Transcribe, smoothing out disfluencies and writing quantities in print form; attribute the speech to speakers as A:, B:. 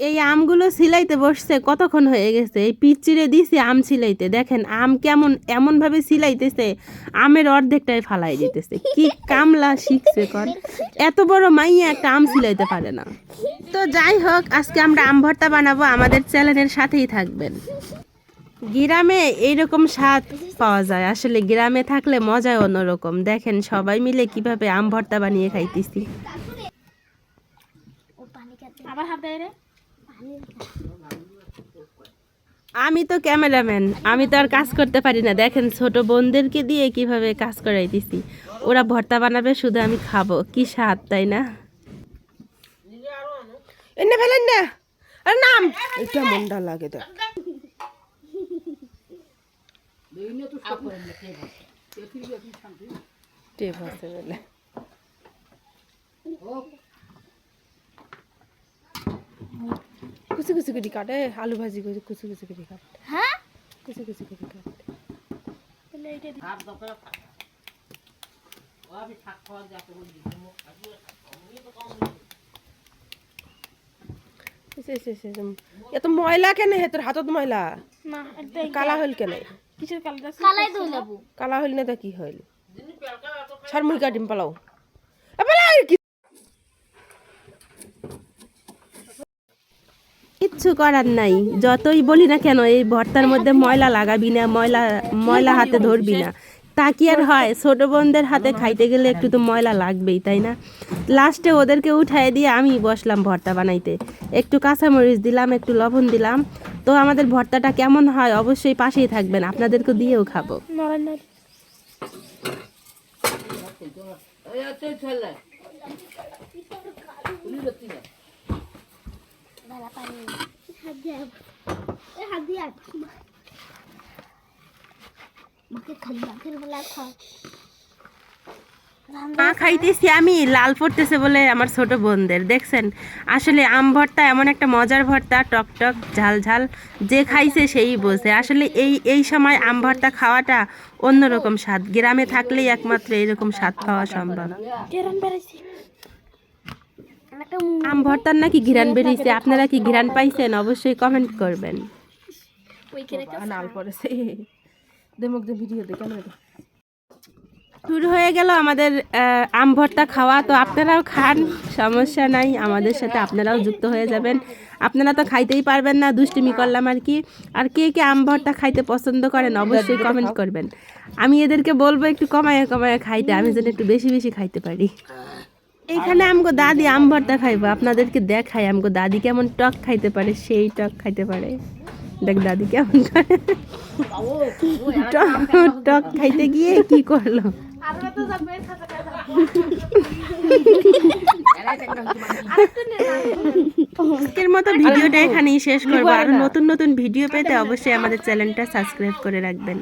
A: এই আমগুলো ছিলাইতে বসছে কতক্ষণ হয়ে গেছে। এই পিচ্চিরে দিছি আম ছিলাইতে, দেখেন আম কেমন এমনভাবে ছিলাইতেছে আমের অর্ধেকটাই ফালাই দিতেছে। কি কামলা শিখছে কর, এত বড় মাইয়া একটা আম ছিলাইতে পারে না। তো যাই হোক, আজকে আমরা আম ভর্তা বানাবো, আমাদের চ্যানেলের সাথেই থাকবেন। গ্রামে এইরকম স্বাদ পাওয়া যায়, আসলে গ্রামে থাকলে মজাই অন্যরকম। দেখেন সবাই মিলে কিভাবে আম ভর্তা বানিয়ে খাইতেছি। আমি তো ক্যামেরাম্যান, আমি তো আর কাজ করতে পারি না। দেখেন ছোট বোনদেরকে দিয়ে কিভাবে কাজ করাইতেছি, ওরা ভর্তা বানাবে, শুধু আমি খাবো। কি স্বাদ, তাই না? এনে ফেলেন না, আর নাম এটা মন্ডা লাগে তো। টেপ আছে বলে কুচি কুচি করে কাটে, আলু ভাজি করে কুচি কুচি করে কাটে। হ্যাঁ, কুচি কুচি করে কাটে। এত ময়লা কেন হে তোর হাতত? ময়লা কালা হইল কেন? কালা হইল না তা কি হইল? শারমুই কাটিম পালাও। কিচ্ছু করার নাই, যতই বলি না কেন এই ভর্তার মধ্যে ময়লা লাগাবি না, ময়লা হাতে ধরবি না, তা কি আর হয়? ছোট বোনদের হাতে খাইতে গেলে একটু তো ময়লা লাগবেই, তাই না? লাস্টে ওদেরকে উঠাই দিয়ে আমি বসলাম ভর্তা বানাইতে। একটু কাঁচামরিচ দিলাম, একটু লবণ দিলাম। তো আমাদের ভর্তাটা কেমন হয় অবশ্যই পাশেই থাকবেন, আপনাদেরকে দিয়েও খাবো। খাইতেছি আমি, লাল পড়তেছে বলে আমার ছোট বোনদের। দেখছেন আসলে আম ভর্তা এমন একটা মজার ভর্তা, টক টক ঝাল ঝাল, যে খাইছে সেই বোঝে। আসলে এই সময় আম ভর্তা খাওয়াটা অন্যরকম স্বাদ, গ্রামে থাকলেই একমাত্র এরকম স্বাদ পাওয়া সম্ভব। আম ভর্তার নাকি ঘিরান বেরিয়েছে, আপনারা কি ঘিরান পাইছেন? অবশ্যই কমেন্ট করবেন। শুরু হয়ে গেল আমাদের আম ভর্তা খাওয়া। তো আপনারাও খান, সমস্যা নাই, আমাদের সাথে আপনারাও যুক্ত হয়ে যাবেন। আপনারা তো খাইতেই পারবেন না, দুষ্টুমি করলাম আর কি। আর কে কে আম ভর্তা খাইতে পছন্দ করেন অবশ্যই কমেন্ট করবেন। আমি এদেরকে বলবো একটু কমায় কমায় খাইতে, আমি যেন একটু বেশি বেশি খাইতে পারি। এইখানে আমগো দাদি আম ভর্তা খাইবো, আপনাদেরকে দেখাই আমগো দাদি কেমন টক খাইতে পারে। সেই টক খাইতে পারে, দেখ দাদি কেমন করে টক খাইতে গিয়ে কি করলো। আজকের মতো ভিডিওটা এখানেই শেষ করবো। আর নতুন নতুন ভিডিও পেতে অবশ্যই আমাদের চ্যানেলটা সাবস্ক্রাইব করে রাখবেন।